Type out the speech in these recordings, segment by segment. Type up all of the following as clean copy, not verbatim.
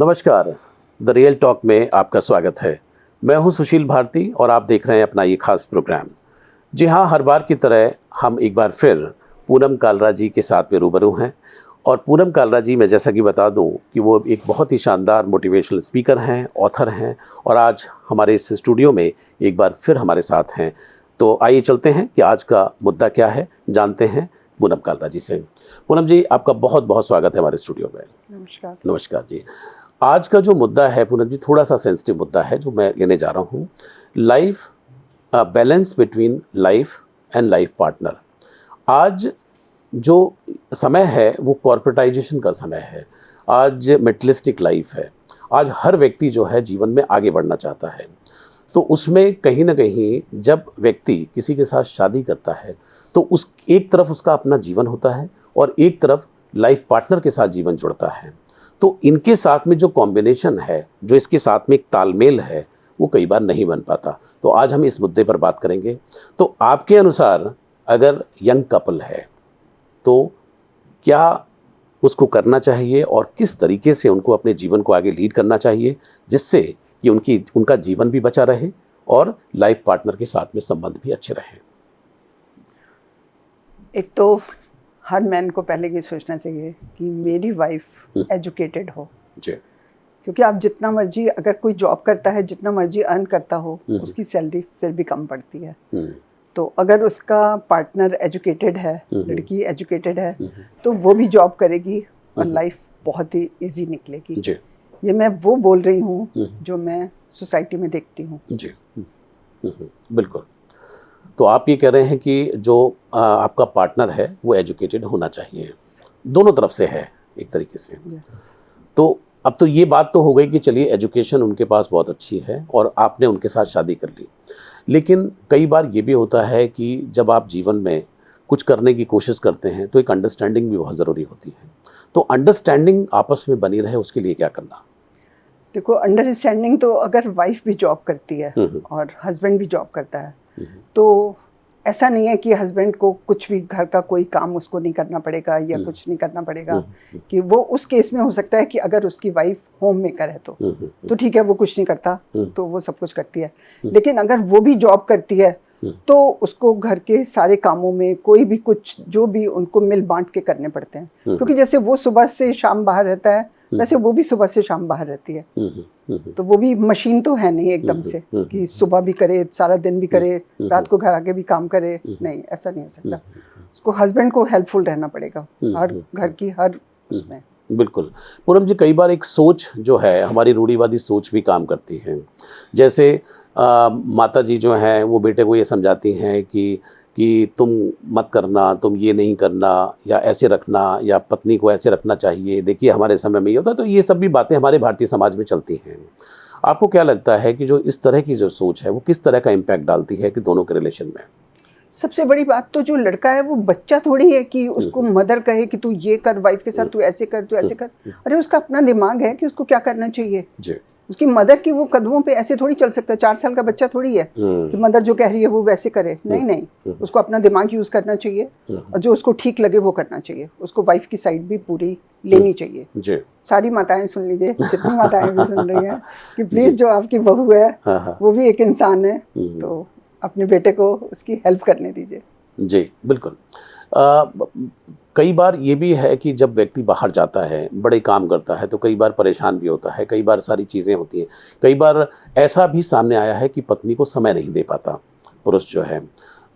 नमस्कार, the real talk में आपका स्वागत है। मैं हूं सुशील भारती और आप देख रहे हैं अपना ये खास प्रोग्राम। जी हाँ, हर बार की तरह हम एक बार फिर पूनम कालरा जी के साथ में रूबरू हैं। और पूनम कालरा जी, मैं जैसा कि बता दूं कि वो एक बहुत ही शानदार मोटिवेशनल स्पीकर हैं, ऑथर हैं और आज हमारे इस स्टूडियो में एक बार फिर हमारे साथ हैं। तो आइए चलते हैं कि आज का मुद्दा क्या है, जानते हैं पूनम कालरा जी से। पूनम जी, आपका बहुत बहुत स्वागत है हमारे स्टूडियो में। नमस्कार। नमस्कार जी। आज का जो मुद्दा है पूनम जी, थोड़ा सा सेंसिटिव मुद्दा है जो मैं लेने जा रहा हूँ। Life, balance between life and life partner. आज जो समय है वो कॉर्पोरेटाइजेशन का समय है। आज मेटलिस्टिक लाइफ है। आज हर व्यक्ति जो है जीवन में आगे बढ़ना चाहता है। तो उसमें कहीं ना कहीं जब व्यक्ति किसी के साथ शादी करता है तो उस एक तरफ उसका अपना जीवन होता है और एक तरफ लाइफ पार्टनर के साथ जीवन जुड़ता है। तो इनके साथ में जो कॉम्बिनेशन है, जो इसके साथ में एक तालमेल है, वो कई बार नहीं बन पाता। तो आज हम इस मुद्दे पर बात करेंगे। तो आपके अनुसार अगर यंग कपल है तो क्या उसको करना चाहिए और किस तरीके से उनको अपने जीवन को आगे लीड करना चाहिए जिससे कि उनका जीवन भी बचा रहे और लाइफ पार्टनर के साथ में संबंध भी अच्छे रहे? एक तो हर मैन को पहले ये सोचना चाहिए कि मेरी वाइफ एजुकेटेड हो जी। क्योंकि आप जितना मर्जी, अगर कोई जॉब करता है, जितना मर्जी अर्न करता हो, उसकी सैलरी फिर भी कम पड़ती है। तो अगर उसका पार्टनर एजुकेटेड है, लड़की एजुकेटेड है, तो वो भी जॉब करेगी और लाइफ बहुत ही इजी निकलेगी जी। ये मैं वो बोल रही हूँ जो मैं सोसाइटी में देखती हूँ। जी। बिल्कुल। तो आप ये कह रहे हैं कि जो आपका पार्टनर है वो एजुकेटेड होना चाहिए, दोनों तरफ से है एक तरीके से। तो अब तो ये बात तो हो गई कि चलिए एजुकेशन उनके पास बहुत अच्छी है और आपने उनके साथ शादी कर ली। लेकिन कई बार ये भी होता है कि जब आप जीवन में कुछ करने की कोशिश करते हैं तो एक अंडरस्टैंडिंग भी बहुत ज़रूरी होती है। तो अंडरस्टैंडिंग आपस में बनी रहे उसके लिए क्या करना? देखो, अंडरस्टैंडिंग तो अगर वाइफ भी जॉब करती है और हस्बैंड भी जॉब करता है तो ऐसा नहीं है कि हस्बैंड को कुछ भी घर का कोई काम उसको नहीं करना पड़ेगा या कुछ नहीं करना पड़ेगा। कि वो उस केस में हो सकता है कि अगर उसकी वाइफ होम मेकर है तो ठीक है, वो कुछ नहीं करता तो वो सब कुछ करती है। लेकिन अगर वो भी जॉब करती है तो उसको घर के सारे कामों में कोई भी कुछ जो भी उनको मिल बांट के करने पड़ते हैं। क्योंकि जैसे वो सुबह से शाम बाहर रहता है वैसे वो भी सुबह से शाम बाहर रहती है। तो वो भी मशीन तो है नहीं एकदम से कि सुबह भी करे, सारा दिन भी करे, रात को घर आके भी काम करे। नहीं, ऐसा नहीं हो सकता। उसको हस्बैंड को हेल्पफुल रहना पड़ेगा हर घर की हर उसमें। बिल्कुल। पूनम जी, कई बार एक सोच जो है हमारी रूढ़िवादी सोच भी काम करती है। जैसे माता जी जो हैं वो बेटे को ये समझाती हैं कि तुम मत करना, तुम ये नहीं करना, या ऐसे रखना, या पत्नी को ऐसे रखना चाहिए। देखिए हमारे समय में ये होता है। तो ये सब भी बातें हमारे भारतीय समाज में चलती हैं। आपको क्या लगता है कि जो इस तरह की जो सोच है वो किस तरह का इम्पैक्ट डालती है कि दोनों के रिलेशन में? सबसे बड़ी बात तो जो लड़का है वो बच्चा थोड़ी है कि उसको मदर कहे कि तू ये कर, वाइफ के साथ तू ऐसे कर, तू ऐसे कर। अरे उसका अपना दिमाग है कि उसको क्या करना चाहिए। जी। उसकी मदर की वो कदमों पे ऐसे थोड़ी चल सकता है। 4 साल का बच्चा थोड़ी है कि मदर जो कह रही है वो वैसे करे। नहीं नहीं, उसको अपना दिमाग यूज करना चाहिए और जो उसको ठीक लगे वो करना चाहिए। उसको वाइफ की साइड भी पूरी लेनी चाहिए। जी। सारी माताएं सुन लीजिए, जितनी माताएं भी सुन रही हैं कि प्लीज जो आपकी बहू है वो भी एक इंसान है, तो अपने बेटे को उसकी हेल्प करने दीजिए। जी बिल्कुल। कई बार ये भी है कि जब व्यक्ति बाहर जाता है, बड़े काम करता है, तो कई बार परेशान भी होता है, कई बार सारी चीज़ें होती हैं। कई बार ऐसा भी सामने आया है कि पत्नी को समय नहीं दे पाता पुरुष जो है।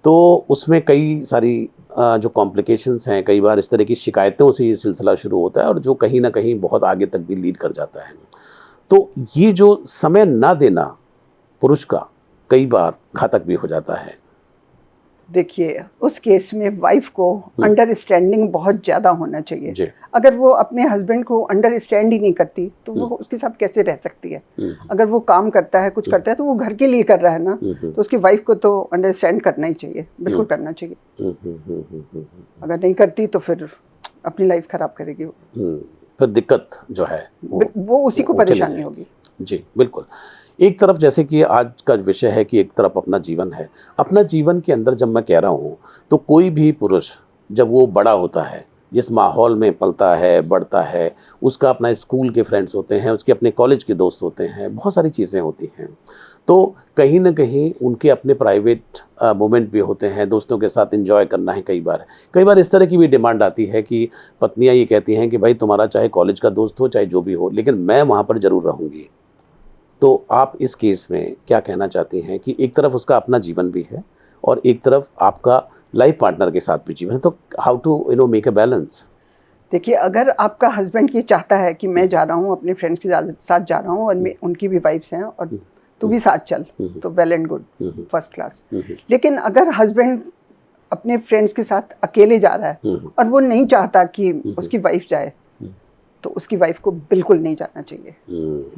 तो उसमें कई सारी जो कॉम्प्लिकेशंस हैं, कई बार इस तरह की शिकायतों से ये सिलसिला शुरू होता है और जो कहीं ना कहीं बहुत आगे तक भी लीड कर जाता है। तो ये जो समय ना देना पुरुष का कई बार घातक भी हो जाता है। देखिए, उस केस में वाइफ को अंडरस्टैंडिंग बहुत ज़्यादा होना चाहिए। अगर वो अपने हस्बैंड को अंडरस्टैंड ही नहीं करती तो वो उसके साथ कैसे रह सकती है। अगर वो काम करता है, कुछ करता है, तो वो घर के लिए कर रहा है ना, तो उसकी वाइफ को तो अंडरस्टैंड करना ही चाहिए, बिल्कुल करना चाहिए। अगर नहीं करती तो फिर अपनी लाइफ खराब करेगी, फिर दिक्कत जो है वो उसी को परेशानी होगी। जी बिल्कुल। एक तरफ जैसे कि आज का विषय है कि एक तरफ अपना जीवन है। अपना जीवन के अंदर जब मैं कह रहा हूँ तो कोई भी पुरुष जब वो बड़ा होता है जिस माहौल में पलता है, बढ़ता है, उसका अपना स्कूल के फ्रेंड्स होते हैं, उसके अपने कॉलेज के दोस्त होते हैं, बहुत सारी चीज़ें होती हैं। तो कहीं न कहीं उनके अपने प्राइवेट मोमेंट भी होते हैं, दोस्तों के साथ एंजॉय करना है कई बार इस तरह की भी डिमांड आती है कि पत्नियाँ ये कहती हैं कि भाई तुम्हारा चाहे कॉलेज का दोस्त हो, चाहे जो भी हो, लेकिन मैं वहाँ पर ज़रूर रहूँगी। तो आप इस केस में क्या कहना चाहती हैं कि एक तरफ उसका अपना जीवन भी है और एक तरफ आपका लाइफ पार्टनर के साथ भी जीवन है, तो how to make a balance? देखिए, अगर आपका हस्बैंड ये चाहता है कि मैं जा रहा हूँ अपने फ्रेंड्स के साथ जा रहा हूँ और उनकी भी वाइफ्स हैं और तू भी साथ चल, तो well and good, first class. लेकिन अगर हस्बैंड अपने फ्रेंड्स के साथ अकेले जा रहा है और वो नहीं चाहता कि उसकी वाइफ जाए, तो उसकी वाइफ को बिल्कुल नहीं जाना चाहिए।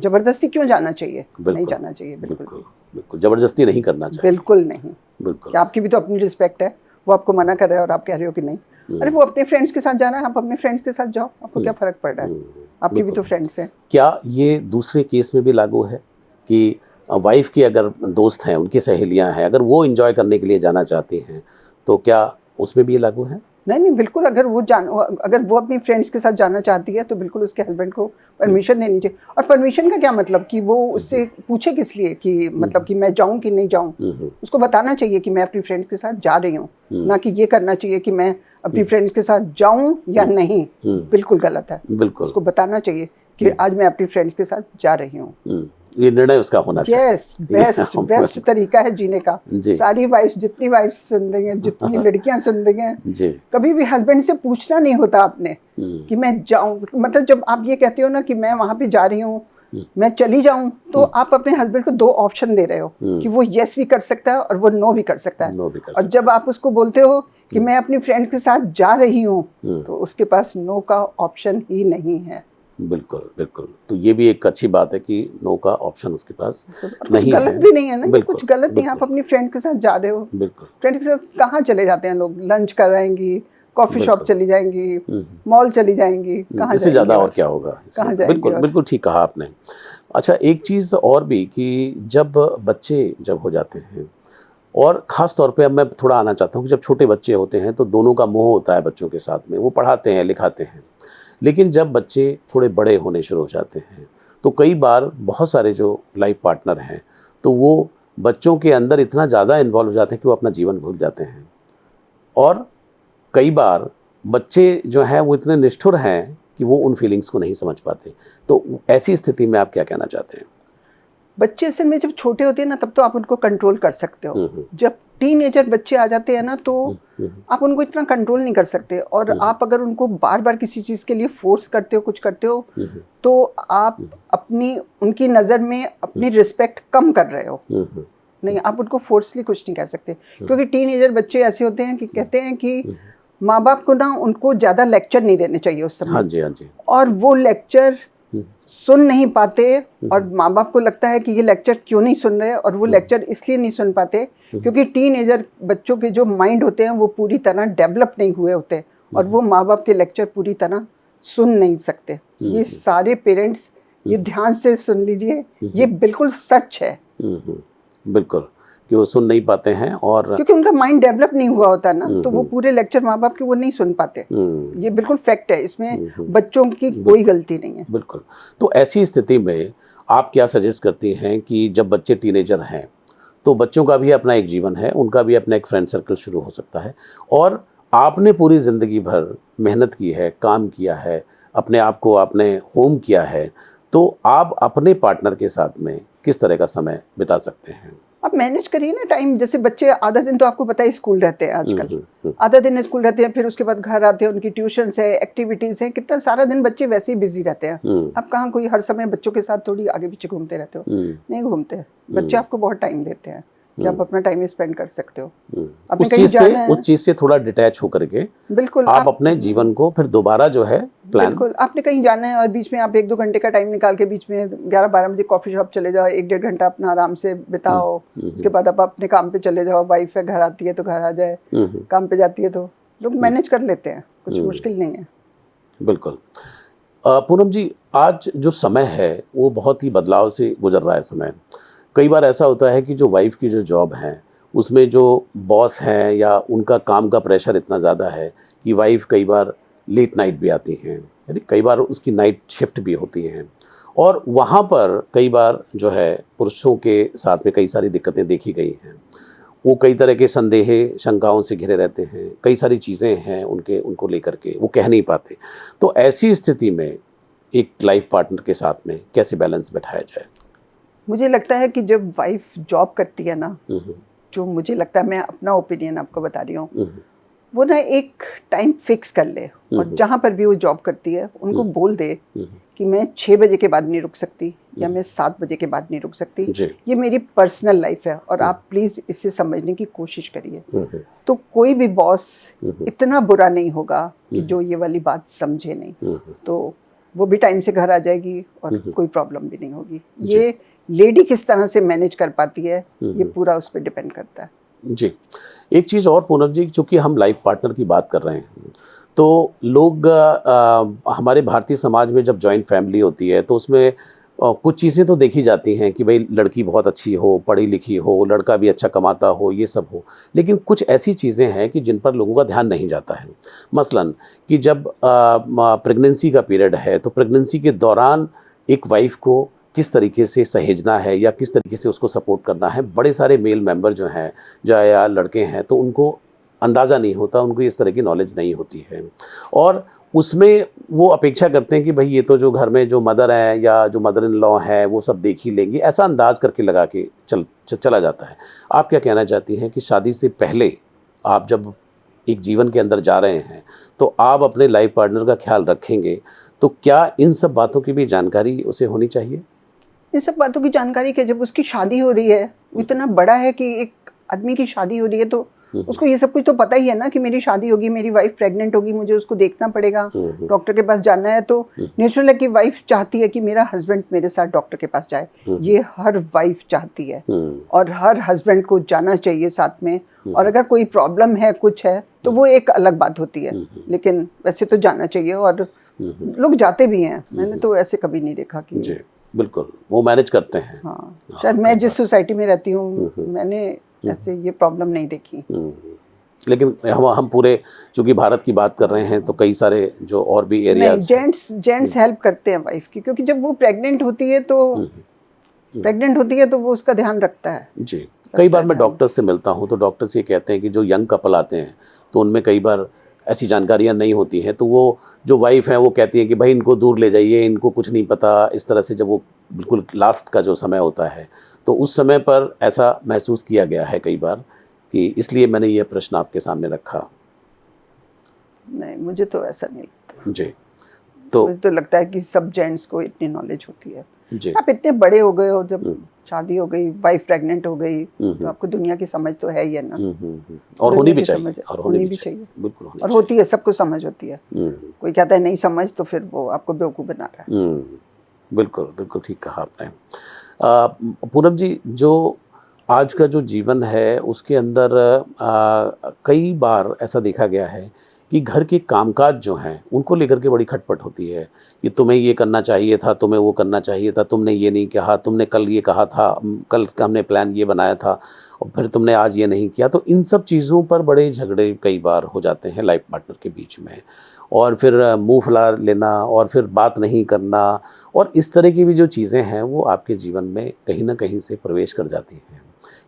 जबरदस्ती क्यों जाना चाहिए? नहीं जाना चाहिए, बिल्कुल बिल्कुल जबरदस्ती नहीं करना चाहिए, बिल्कुल नहीं। बिल्कुल। कि आपकी भी तो अपनी रिस्पेक्ट है, वो आपको मना कर रहा है और आप कह रहे हो कि नहीं। अरे वो अपने फ्रेंड्स के साथ जा रहा है, आप अपने फ्रेंड्स के साथ जाओ, आपको क्या फर्क पड़ रहा है? आपकी भी तो फ्रेंड्स हैं। क्या ये दूसरे केस में भी लागू है कि वाइफ की अगर दोस्त हैं, उनकी सहेलियां हैं, अगर वो एंजॉय करने के लिए जाना चाहती हैं, तो क्या उसमें भी ये लागू है? नहीं, बिल्कुल। अगर वो अपनी फ्रेंड्स के साथ जाना चाहती है तो बिल्कुल उसके हस्बैंड को परमिशन देनी चाहिए। और परमिशन का क्या मतलब कि वो उससे पूछे किस लिए कि मतलब कि मैं जाऊं कि नहीं जाऊं। उसको बताना चाहिए कि मैं अपनी फ्रेंड्स के साथ जा रही हूँ, ना कि ये करना चाहिए कि मैं अपनी फ्रेंड्स के साथ जाऊं या नहीं। बिल्कुल गलत है। बिल्कुल उसको बताना चाहिए कि आज मैं अपनी फ्रेंड्स के साथ जा रही हूँ। ये निर्णय उसका होना चाहिए। यस, बेस्ट तरीका है जीने का। सारी वाइफ, जितनी वाइफ सुन रही हैं, जितनी लड़कियां सुन रही हैं, कभी भी हस्बैंड से पूछना नहीं होता आपने कि मैं जाऊं। मतलब जब आप ये कहते हो ना कि मैं वहां पे जा रही हूँ, मैं चली जाऊं, तो आप अपने हस्बैंड को 2 ऑप्शन दे रहे हो कि वो यस भी कर सकता है और वो नो भी कर सकता है। और जब आप उसको बोलते हो कि मैं अपनी फ्रेंड के साथ जा रही हूँ, तो उसके पास नो का ऑप्शन ही नहीं है। बिल्कुल बिल्कुल। तो ये भी एक अच्छी बात है कि नो का ऑप्शन उसके पास नहीं है। गलत भी नहीं है ना, कुछ गलत नहीं। आप अपनी फ्रेंड के साथ जा रहे हो, बिल्कुल। फ्रेंड के साथ कहाँ चले जाते हैं लोग? लंच कराएंगी, कॉफी शॉप चली जाएंगी, मॉल चली जाएंगी, कहाँ इससे ज़्यादा और क्या होगा? बिल्कुल और? बिल्कुल ठीक कहा आपने। अच्छा, एक चीज़ और भी कि जब बच्चे हो जाते हैं, और ख़ास तौर पे अब मैं थोड़ा आना चाहता हूँ कि जब छोटे बच्चे होते हैं तो दोनों का मोह होता है बच्चों के साथ में, वो पढ़ाते हैं, लिखाते हैं। लेकिन जब बच्चे थोड़े बड़े होने शुरू हो जाते हैं तो कई बार बहुत सारे जो लाइफ पार्टनर हैं तो वो बच्चों के अंदर इतना ज़्यादा इन्वॉल्व हो जाते हैं कि वो अपना जीवन भूल जाते हैं। और कई बार बच्चे जो हैं वो इतने निष्ठुर हैं कि वो उन फीलिंग्स को नहीं समझ पाते। तो ऐसी स्थिति में आप क्या कहना चाहते हैं? बच्चे असल में जब छोटे होते हैं ना, तब तो आप उनको कंट्रोल कर सकते हो। जब टीनेजर बच्चे आ जाते हैं ना, तो आप उनको इतना कंट्रोल नहीं कर सकते। और आप अगर उनको बार बार किसी चीज़ के लिए फोर्स करते हो, कुछ करते हो, तो आप अपनी उनकी नज़र में अपनी रिस्पेक्ट कम कर रहे हो। नहीं, आप उनको फोर्सली कुछ नहीं कह सकते, क्योंकि टीनेजर बच्चे ऐसे होते हैं कि कहते हैं कि माँ बाप को ना उनको ज़्यादा लेक्चर नहीं देने चाहिए उस समय। हाँ जी, हाँ जी। और वो लेक्चर सुन नहीं पाते, और माँ बाप को लगता है कि ये लेक्चर क्यों नहीं सुन रहे, और वो लेक्चर इसलिए नहीं सुन पाते क्योंकि टीनेजर बच्चों के जो माइंड होते हैं वो पूरी तरह डेवलप नहीं हुए होते, और वो माँ बाप के लेक्चर पूरी तरह सुन नहीं सकते। ये सारे पेरेंट्स ये ध्यान से सुन लीजिए, ये बिल्कुल सच है। बिल्कुल, कि वो सुन नहीं पाते हैं, और क्योंकि उनका माइंड डेवलप नहीं हुआ होता ना, तो वो पूरे लेक्चर माँ बाप के वो नहीं सुन पाते। ये बिल्कुल फैक्ट है, इसमें बच्चों की कोई गलती नहीं है। बिल्कुल। तो ऐसी स्थिति में आप क्या सजेस्ट करती हैं कि जब बच्चे टीनेजर हैं तो बच्चों का भी अपना एक जीवन है, उनका भी अपना एक फ्रेंड सर्कल शुरू हो सकता है, और आपने पूरी ज़िंदगी भर मेहनत की है, काम किया है, अपने आप को आपने होम किया है, तो आप अपने पार्टनर के साथ में किस तरह का समय बिता सकते हैं? आप मैनेज करिए ना टाइम। जैसे बच्चे आधा दिन तो आपको पता है स्कूल रहते हैं आजकल, आधा दिन स्कूल रहते हैं, फिर उसके बाद घर आते हैं, उनकी ट्यूशन्स है, एक्टिविटीज़ है, कितना सारा दिन बच्चे वैसे ही बिजी रहते हैं। आप कहाँ कोई हर समय बच्चों के साथ थोड़ी आगे पीछे घूमते रहते हो? नहीं घूमते। बच्चे आपको बहुत टाइम देते हैं कि आप अपना टाइम स्पेंड कर सकते हो। उस चीज़ से थोड़ा डिटैच होकर के बिल्कुल आप अपने जीवन को फिर दोबारा जो है प्लान। बिल्कुल, आपने कहीं जाना है और बीच में आप 1-2 घंटे का टाइम निकाल के बीच में 11-12 बजे कॉफ़ी शॉप चले जाओ, 1-1.5 घंटा अपना आराम से बिताओ। उसके बाद आप अपने काम पे चले जाओ। वाइफ है, घर आती है तो घर आ जाए, काम पे जाती है तो लोग मैनेज कर लेते हैं, कुछ मुश्किल नहीं है। बिल्कुल। पूनम जी, आज जो समय है वो बहुत ही बदलाव से गुजर रहा है समय। कई बार ऐसा होता है कि जो वाइफ की जो जॉब है उसमें जो बॉस हैं या उनका काम का प्रेशर इतना ज़्यादा है कि वाइफ कई बार लेट नाइट भी आती हैं, यानी कई बार उसकी नाइट शिफ्ट भी होती हैं, और वहाँ पर कई बार जो है पुरुषों के साथ में कई सारी दिक्कतें देखी गई हैं। वो कई तरह के संदेह शंकाओं से घिरे रहते हैं, कई सारी चीज़ें हैं उनको लेकर के वो कह नहीं पाते। तो ऐसी स्थिति में एक लाइफ पार्टनर के साथ में कैसे बैलेंस बैठाया जाए? मुझे लगता है कि जब वाइफ जॉब करती है ना, जो मुझे लगता है, मैं अपना ओपिनियन आपको बता रही हूँ, वो ना एक टाइम फिक्स कर ले और जहाँ पर भी वो जॉब करती है उनको बोल दे कि मैं 6 बजे के बाद नहीं रुक सकती या मैं 7 बजे के बाद नहीं रुक सकती, ये मेरी पर्सनल लाइफ है और आप प्लीज़ इसे समझने की कोशिश करिए। तो कोई भी बॉस इतना बुरा नहीं होगा कि जो ये वाली बात समझे नहीं, तो वो भी टाइम से घर आ जाएगी और कोई प्रॉब्लम भी नहीं होगी। ये लेडी किस तरह से मैनेज कर पाती है, ये पूरा उस पर डिपेंड करता है। जी, एक चीज़ और पूनम जी, चूँकि हम लाइफ पार्टनर की बात कर रहे हैं, तो लोग हमारे भारतीय समाज में जब जॉइंट फैमिली होती है तो उसमें कुछ चीज़ें तो देखी जाती हैं कि भाई लड़की बहुत अच्छी हो, पढ़ी लिखी हो, लड़का भी अच्छा कमाता हो, ये सब हो। लेकिन कुछ ऐसी चीज़ें हैं कि जिन पर लोगों का ध्यान नहीं जाता है। मसलन कि जब प्रेगनेंसी का पीरियड है तो प्रेगनेंसी के दौरान एक वाइफ को किस तरीके से सहेजना है या किस तरीके से उसको सपोर्ट करना है। बड़े सारे मेल मेंबर जो हैं या लड़के हैं तो उनको अंदाज़ा नहीं होता, उनको इस तरह की नॉलेज नहीं होती है, और उसमें वो अपेक्षा करते हैं कि भाई ये तो जो घर में जो मदर है या जो मदर इन लॉ है वो सब देख ही लेंगी, ऐसा अंदाज करके लगा के चला जाता है। आप क्या कहना चाहती हैं कि शादी से पहले आप जब एक जीवन के अंदर जा रहे हैं तो आप अपने लाइफ पार्टनर का ख्याल रखेंगे, तो क्या इन सब बातों की भी जानकारी उसे होनी चाहिए? इन सब बातों की जानकारी कि जब उसकी शादी हो रही है, वो इतना बड़ा है कि एक आदमी की शादी हो रही है तो उसको ये सब कुछ तो पता ही है ना कि मेरी शादी होगी, मेरी वाइफ प्रेग्नेंट होगी, मुझे उसको देखना पड़ेगा, डॉक्टर के पास जाना है। तो नेचुरल है कि वाइफ चाहती है कि मेरा हस्बैंड मेरे साथ डॉक्टर के पास जाए, ये हर वाइफ चाहती है और हर हस्बैंड को जाना चाहिए साथ में। और अगर कोई प्रॉब्लम है, कुछ है, तो वो एक अलग बात होती है, लेकिन वैसे तो जाना चाहिए और लोग जाते भी हैं। मैंने तो ऐसे कभी नहीं देखा कि जी, बिल्कुल वो मैनेज करते हैं। हाँ, शायद मैं जिस सोसाइटी में रहती हूँ मैंने ऐसे ये प्रॉब्लम नहीं देखी। लेकिन हम पूरे चूंकि भारत की बात कर रहे हैं तो कई सारे जो और भी एरियाज, जेंट्स हेल्प करते हैं वाइफ की, क्योंकि जब वो प्रेग्नेंट होती है तो वो उसका ध्यान रखता है। जी, कई बार मैं डॉक्टर से मिलता हूँ तो डॉक्टर्स ये कहते हैं कि जो यंग कपल आते हैं तो उनमें कई बार ऐसी जानकारियाँ नहीं होती हैं, तो वो जो वाइफ हैं वो कहती हैं कि भाई इनको दूर ले जाइए, इनको कुछ नहीं पता। इस तरह से जब वो बिल्कुल लास्ट का जो समय होता है तो उस समय पर ऐसा महसूस किया गया है कई बार, कि इसलिए मैंने ये प्रश्न आपके सामने रखा। नहीं, मुझे तो ऐसा नहीं लगता। जी, तो मुझे तो लगता है कि सब जेंट्स को इतनी नॉलेज होती है। जी, आप इतने बड़े हो गए हो, जब शादी हो गई, वाइफ प्रेग्नेंट हो गई, तो आपको दुनिया की समझ तो है ही है ना। और होनी भी चाहिए, और होनी भी चाहिए, बिल्कुल होनी और होती है, सबको समझ होती है। कोई कहता है नहीं समझ तो फिर वो आपको बेवकूफ़ बना रहा है। बिल्कुल बिल्कुल ठीक कहा आपने। पूनम जी, जो आज का जो जीवन है उसके अंदर कई बार ऐसा देखा गया है कि घर के कामकाज जो हैं उनको लेकर के बड़ी खटपट होती है कि तुम्हें ये करना चाहिए था, तुम्हें वो करना चाहिए था, तुमने ये नहीं कहा, तुमने कल ये कहा था, कल हमने प्लान ये बनाया था और फिर तुमने आज ये नहीं किया। तो इन सब चीज़ों पर बड़े झगड़े कई बार हो जाते हैं लाइफ पार्टनर के बीच में, और फिर मुंह फुला लेना और फिर बात नहीं करना, और इस तरह की भी जो चीज़ें हैं वो आपके जीवन में कहीं ना कहीं से प्रवेश कर जाती हैं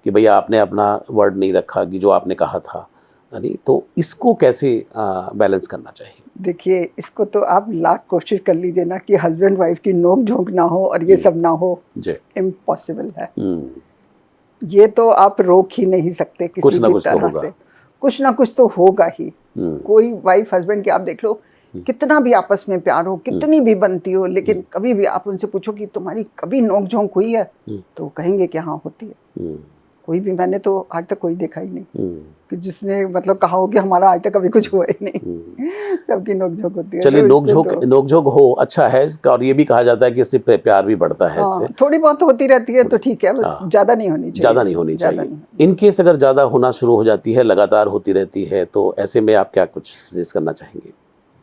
कि भैया आपने अपना वर्ड नहीं रखा कि जो आपने कहा था। यानी तो इसको कैसे बैलेंस करना चाहिए? देखिए, इसको तो आप लाख कोशिश कर लीजिए ना कि हस्बैंड वाइफ की नोक झोंक ना हो और ये सब ना हो, इम्पॉसिबल है। ये तो आप रोक ही नहीं सकते किसी भी तरह से, कुछ ना कुछ तो होगा ही। कोई वाइफ हस्बैंड की आप देख लो, कितना भी आपस में प्यार हो, कितनी भी बनती हो, लेकिन कभी भी आप उनसे पूछो कि तुम्हारी कभी नोक झोंक हुई है, तो कहेंगे कि हाँ होती है। कोई भी, मैंने तो आज तक कोई देखा ही नहीं कि जिसने मतलब कहा हो कि हमारा आज तक कभी कुछ हुआ ही नहीं। सबकी नोकझोंक होती है। चलिए, नोकझोंक हो अच्छा है, और ये भी कहा जाता है कि इससे प्यार भी बढ़ता है। हाँ, थोड़ी बहुत होती रहती है तो ठीक है, बस ज्यादा नहीं होनी चाहिए। ज्यादा नहीं होनी चाहिए। इन केस अगर ज्यादा होना शुरू हो जाती है, लगातार होती रहती है, तो ऐसे में आप क्या कुछ सजेस्ट करना चाहेंगे?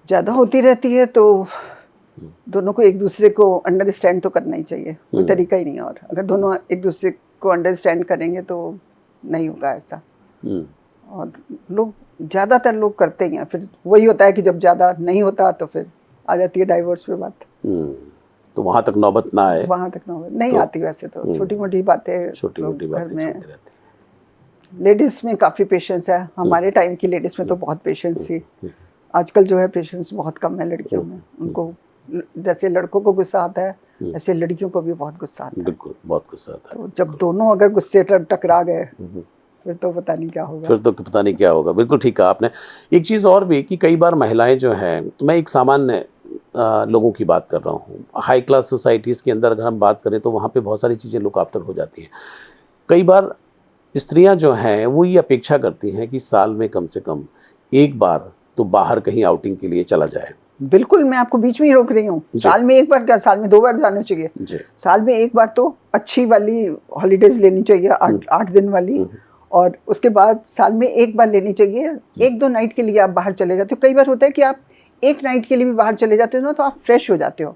ज्यादा होती रहती है तो दोनों को एक दूसरे को अंडरस्टैंड तो करना ही चाहिए, कोई तरीका ही नहीं है। और अगर दोनों एक दूसरे को अंडरस्टैंड करेंगे तो नहीं होगा ऐसा। और लोग ज़्यादातर लोग करते ही हैं, फिर वही होता है कि जब ज़्यादा नहीं होता तो फिर आ जाती है डाइवोर्स पे बात। तो वहाँ तक नौबत ना आए, वहाँ तक नौबत नहीं तो आती वैसे तो, छोटी मोटी बातें छोटी मोटी लोग घर बातें में। चलती रहती लेडीज़ में काफ़ी पेशेंस है, हमारे टाइम की लेडीज़ में तो बहुत पेशेंस थी। आजकल जो है पेशेंस बहुत कम है लड़कियों में। उनको जैसे लड़कों को गुस्सा आता है ऐसे लड़कियों को भी बहुत गुस्सा आता है। बिल्कुल, बहुत गुस्सा आता है। तो जब दोनों अगर गुस्से टकरा गए फिर तो पता नहीं क्या होगा। फिर तो पता नहीं क्या होगा। बिल्कुल ठीक कहा आपने। एक चीज़ और भी कि कई बार महिलाएं जो हैं, तो मैं एक सामान्य लोगों की बात कर रहा हूँ, हाई क्लास सोसाइटीज़ के अंदर अगर हम बात करें तो वहाँ पे बहुत सारी चीज़ें लुक आफ्टर हो जाती हैं। कई बार स्त्रियां जो हैं वो ये अपेक्षा करती हैं कि साल में कम से कम एक बार तो बाहर कहीं आउटिंग के लिए चला जाए। बिल्कुल, मैं आपको बीच में ही रोक रही हूँ। साल में एक बार क्या, साल में 2 बार जाना चाहिए। जी। साल में एक बार तो अच्छी वाली हॉलीडेज लेनी चाहिए, 8 दिन वाली। और उसके बाद साल में एक बार लेनी चाहिए। 1-2 नाइट के लिए आप बाहर चले जाते हो। कई बार होता है कि आप एक नाइट के लिए भी बाहर चले जाते हो ना तो आप फ्रेश हो जाते हो।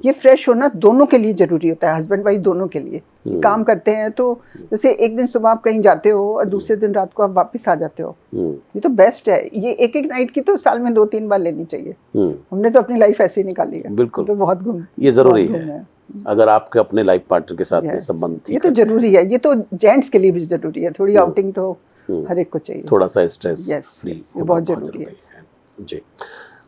ये फ्रेश होना दोनों के लिए जरूरी होता है, हस्बैंड वाइफ दोनों के लिए। काम करते हैं तो जैसे एक दिन सुबह आप कहीं जाते हो और दूसरे दिन रात को आप वापस आ जाते हो, ये तो बेस्ट है। ये एक नाइट की तो साल में 2-3 बार लेनी चाहिए। हमने तो अपनी लाइफ ऐसे ही निकाली है। बिल्कुल, तो बहुत घूम, ये जरूरी है अगर आपके अपने लाइफ पार्टनर के साथ में संबंध ये तो जरूरी है। ये तो जेंट्स के लिए भी जरूरी है। थोड़ी आउटिंग तो हर एक को चाहिए, थोड़ा सा स्ट्रेस फ्री, ये बहुत जरूरी है जी।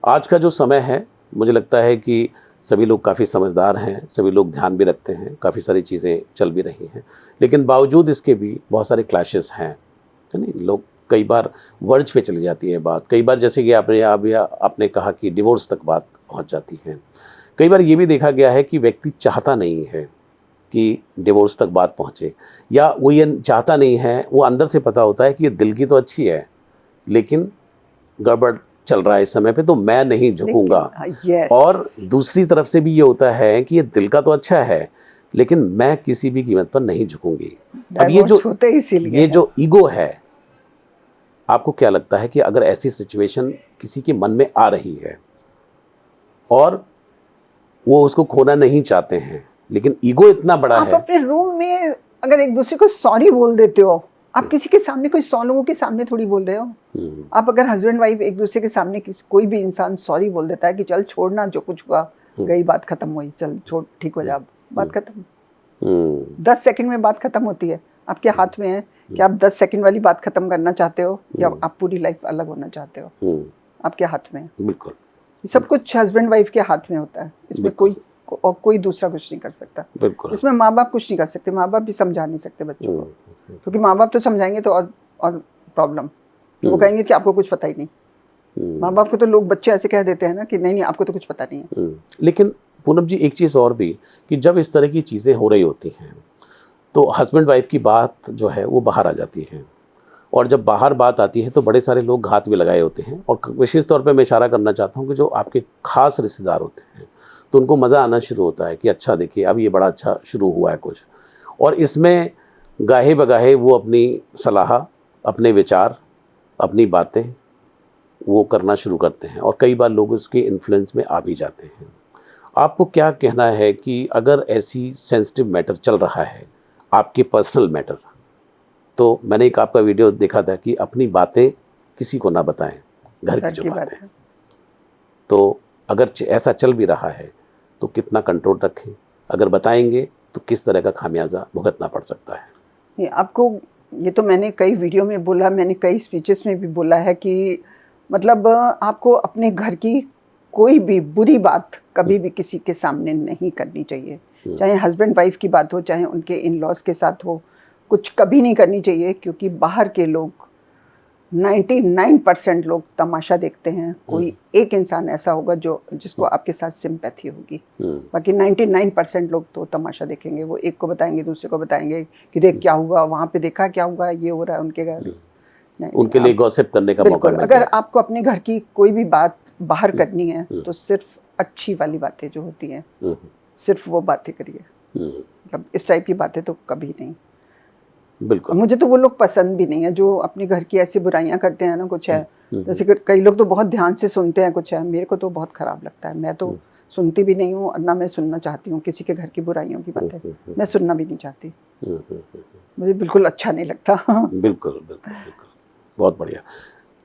आज का जो समय है, मुझे लगता है कि सभी लोग काफ़ी समझदार हैं, सभी लोग ध्यान भी रखते हैं, काफ़ी सारी चीज़ें चल भी रही हैं, लेकिन बावजूद इसके भी बहुत सारे क्लैशेस हैं, है नहीं। लोग कई बार वर्ज पे चली जाती है बात। कई बार जैसे कि आपने कहा कि डिवोर्स तक बात पहुंच जाती है। कई बार ये भी देखा गया है कि व्यक्ति चाहता नहीं है कि डिवोर्स तक बात पहुँचे, या वो ये चाहता नहीं है, वो अंदर से पता होता है कि ये दिल की तो अच्छी है लेकिन गड़बड़ चल रहा है इस समय पे, तो मैं नहीं झुकूंगा। और दूसरी तरफ से भी ये होता है कि ये दिल का तो अच्छा है लेकिन मैं किसी भी कीमत पर नहीं झुकूंगी। अब ये जो ईगो है, आपको क्या लगता है कि अगर ऐसी सिचुएशन किसी के मन में आ रही है और वो उसको खोना नहीं चाहते हैं लेकिन ईगो इतना बड़ा है। आप अपने रूम में अगर एक दूसरे को सॉरी बोल देते हो, आप किसी के सामने, कोई 100 लोगों के सामने थोड़ी बोल रहे हो। आप अगर हस्बैंड वाइफ एक दूसरे के सामने कोई भी इंसान सॉरी बोल देता है कि चल छोड़ना, जो कुछ हुआ गई, बात खत्म हुई, चल छोड़, ठीक हो जा, बात खत्म। 10 सेकंड में बात खत्म होती है। आपके हाथ में है कि आप 10 सेकंड वाली बात खत्म करना चाहते हो या आप पूरी लाइफ अलग होना चाहते हो। आपके हाथ में है। बिल्कुल, सब कुछ हस्बैंड वाइफ के हाथ में होता है। इसमें कोई दूसरा कुछ नहीं कर सकता। बिल्कुल। इसमें माँ बाप कुछ नहीं कर सकते। माँ बाप भी समझा नहीं सकते बच्चों को, क्योंकि माँ बाप तो समझाएंगे तो और प्रॉब्लम। वो कहेंगे कि आपको कुछ पता ही नहीं। माँ बाप को तो लोग, बच्चे ऐसे कह देते हैं ना कि नहीं आपको तो कुछ पता नहीं है। लेकिन पूनम जी, एक चीज़ और भी कि जब इस तरह की चीज़ें हो रही होती हैं तो हस्बैंड वाइफ की बात जो है वो बाहर आ जाती है, और जब बाहर बात आती है तो बड़े सारे लोग घात भी लगाए होते हैं। और विशेष तौर पे मैं इशारा करना चाहता हूँ कि जो आपके खास रिश्तेदार होते हैं तो उनको मज़ा आना शुरू होता है कि अच्छा देखिए अब ये बड़ा अच्छा शुरू हुआ है कुछ, और इसमें गाहे बगाहे वो अपनी सलाह, अपने विचार, अपनी बातें वो करना शुरू करते हैं, और कई बार लोग उसके इन्फ्लुएंस में आ भी जाते हैं। आपको क्या कहना है कि अगर ऐसी सेंसिटिव मैटर चल रहा है, आपके पर्सनल मैटर, तो मैंने एक आपका वीडियो देखा था कि अपनी बातें किसी को ना बताएं, घर की जो बात है, तो अगर ऐसा चल भी रहा है तो कितना कंट्रोल रखें, अगर बताएंगे तो किस तरह का खामियाजा भुगतना पड़ सकता है? नहीं, आपको ये तो मैंने कई वीडियो में बोला, मैंने कई स्पीचेस में भी बोला है कि मतलब आपको अपने घर की कोई भी बुरी बात कभी भी किसी के सामने नहीं करनी चाहिए। चाहे हस्बैंड वाइफ की बात हो, चाहे उनके इन लॉज के साथ हो, कुछ कभी नहीं करनी चाहिए। क्योंकि बाहर के लोग 99% लोग तमाशा देखते हैं। कोई एक इंसान ऐसा होगा जिसको आपके साथ सिंपैथी होगी। बाकी 99% लोग तो तमाशा देखेंगे। वो एक को बताएंगे, दूसरे को बताएंगे कि देख क्या हुआ वहाँ पे, देखा क्या हुआ, ये हो रहा है उनके घर। उनके लिए गॉसिप करने का मौका मिलता है। अगर आपको अपने घर की कोई भी बात बाहर करनी है तो सिर्फ अच्छी वाली बातें जो होती हैं, सिर्फ वो बातें करिए। मतलब इस टाइप की बातें तो कभी नहीं। बिल्कुल। मुझे तो वो लोग पसंद भी नहीं है जो अपने घर की ऐसी बुराइयां करते हैं ना। कुछ है जैसे कई लोग तो बहुत ध्यान से सुनते हैं, कुछ है मेरे को तो बहुत खराब लगता है। मैं तो सुनती भी नहीं हूँ और ना मैं सुनना चाहती हूँ किसी के घर की बुराइयों की बातें। मैं सुनना भी नहीं चाहती, मुझे बिल्कुल अच्छा नहीं लगता। बिल्कुल बिल्कुल बिल्कुल। बहुत बढ़िया।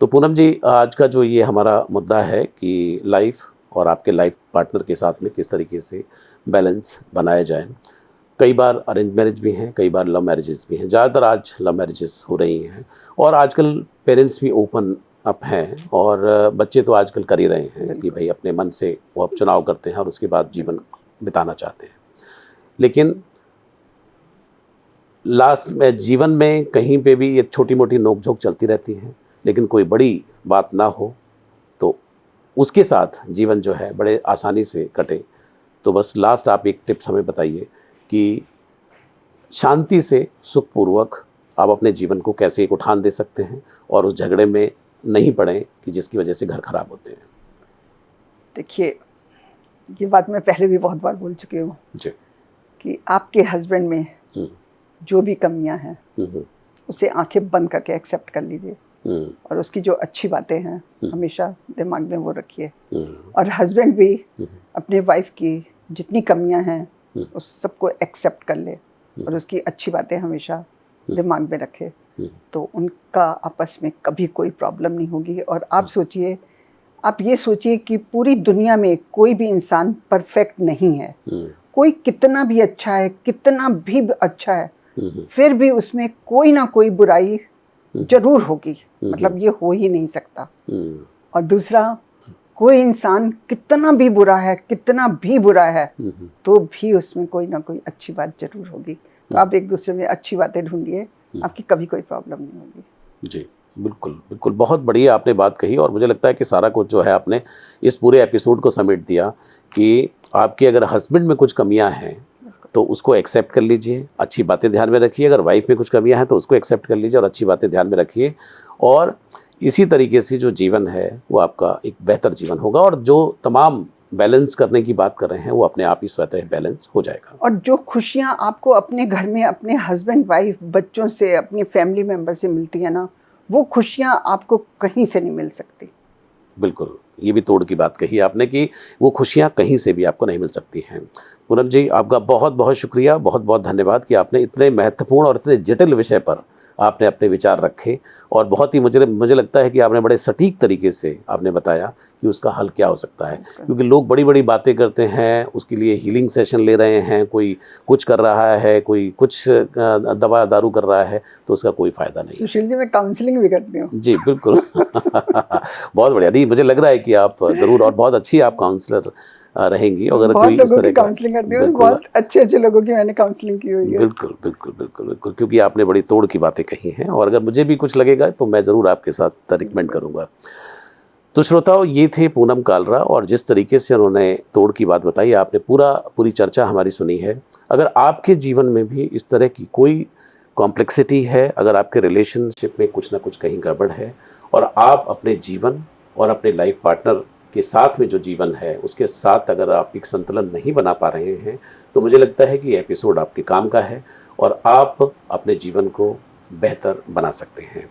तो पूनम जी, आज का जो ये हमारा मुद्दा है कि लाइफ और आपके लाइफ पार्टनर के साथ में किस तरीके से बैलेंस बनाया जाए। कई बार अरेंज मैरिज भी हैं, कई बार लव मैरिजेस भी हैं, ज़्यादातर आज लव मैरिजेस हो रही हैं और आजकल पेरेंट्स भी ओपन अप हैं और बच्चे तो आजकल कर ही रहे हैं कि भाई अपने मन से वो अब चुनाव करते हैं और उसके बाद जीवन बिताना चाहते हैं। लेकिन लास्ट में जीवन में कहीं पे भी ये छोटी मोटी नोक-झोंक चलती रहती हैं, लेकिन कोई बड़ी बात ना हो तो उसके साथ जीवन जो है बड़े आसानी से कटे। तो बस लास्ट आप एक टिप्स हमें बताइए कि शांति से सुखपूर्वक आप अपने जीवन को कैसे एक उठान दे सकते हैं और उस झगड़े में नहीं पड़ें कि जिसकी वजह से घर खराब होते हैं। देखिए, ये बात मैं पहले भी बहुत बार बोल चुकी हूँ जी। कि आपके हस्बैंड में जो भी कमियां हैं उसे आंखें बंद करके एक्सेप्ट कर लीजिए और उसकी जो अच्छी बातें हैं हमेशा दिमाग में वो रखिए। और हस्बैंड भी अपने वाइफ की जितनी कमियां हैं उस सबको एक्सेप्ट कर ले और उसकी अच्छी बातें हमेशा दिमाग में रखे, तो उनका आपस में कभी कोई प्रॉब्लम नहीं होगी। और आप सोचिए, आप ये सोचिए कि पूरी दुनिया में कोई भी इंसान परफेक्ट नहीं है। कोई कितना भी अच्छा है, कितना भी अच्छा है, फिर भी उसमें कोई ना कोई बुराई जरूर होगी, मतलब ये हो ही नहीं सकता। और दूसरा, कोई इंसान कितना भी बुरा है, कितना भी बुरा है, तो भी उसमें कोई ना कोई अच्छी बात जरूर होगी। तो आप एक दूसरे में अच्छी बातें ढूंढिए, आपकी कभी कोई प्रॉब्लम नहीं होगी। जी बिल्कुल बिल्कुल, बहुत बढ़िया आपने बात कही और मुझे लगता है कि सारा कुछ जो है आपने इस पूरे एपिसोड को समेट दिया कि आपके अगर हस्बैंड में कुछ कमियां हैं तो उसको एक्सेप्ट कर लीजिए, अच्छी बातें ध्यान में रखिए। अगर वाइफ में कुछ कमियां हैं तो उसको एक्सेप्ट कर लीजिए और अच्छी बातें ध्यान में रखिए और इसी तरीके से जो जीवन है वो आपका एक बेहतर जीवन होगा और जो तमाम बैलेंस करने की बात कर रहे हैं वो अपने आप ही स्वतः बैलेंस हो जाएगा। और जो खुशियां आपको अपने घर में अपने हस्बैंड वाइफ बच्चों से अपनी फैमिली मेंबर से मिलती है ना, वो खुशियां आपको कहीं से नहीं मिल सकती। बिल्कुल, ये भी तोड़ की बात कही आपने कि वो खुशियाँ कहीं से भी आपको नहीं मिल सकती हैं। पूनम जी, आपका बहुत बहुत शुक्रिया, बहुत बहुत धन्यवाद कि आपने इतने महत्वपूर्ण और इतने जटिल विषय पर आपने अपने विचार रखे और बहुत ही मुझे लगता है कि आपने बड़े सटीक तरीके से आपने बताया कि उसका हल क्या हो सकता है। क्योंकि लोग बड़ी बड़ी बातें करते हैं, उसके लिए हीलिंग सेशन ले रहे हैं, कोई कुछ कर रहा है, कोई कुछ दवा दारू कर रहा है, तो उसका कोई फ़ायदा नहीं। सुशील जी, मैं काउंसलिंग भी करती हूँ। जी बिल्कुल। बहुत बढ़िया। नहीं, मुझे लग रहा है कि आप ज़रूर और बहुत अच्छी आप काउंसलर रहेंगी। अगर कोई इस तरह का काउंसलिंग करती हूँ, बहुत अच्छे लोगों की मैंने काउंसलिंग की हुई है। बिल्कुल बिल्कुल बिल्कुल बिल्कुल, क्योंकि आपने बड़ी तोड़ की बातें कही हैं और अगर मुझे भी कुछ लगेगा तो मैं ज़रूर आपके साथ रिकमेंड करूँगा। तो श्रोताओं, ये थे पूनम कालरा और जिस तरीके से उन्होंने तोड़ की बात बताई, आपने पूरी चर्चा हमारी सुनी है। अगर आपके जीवन में भी इस तरह की कोई कॉम्प्लेक्सिटी है, अगर आपके रिलेशनशिप में कुछ ना कुछ कहीं गड़बड़ है और आप अपने जीवन और अपने लाइफ पार्टनर के साथ में जो जीवन है उसके साथ अगर आप एक संतुलन नहीं बना पा रहे हैं, तो मुझे लगता है कि ये एपिसोड आपके काम का है और आप अपने जीवन को बेहतर बना सकते हैं।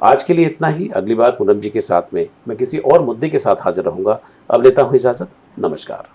आज के लिए इतना ही। अगली बार पूनम जी के साथ में मैं किसी और मुद्दे के साथ हाजिर रहूँगा। अब लेता हूँ इजाज़त। नमस्कार।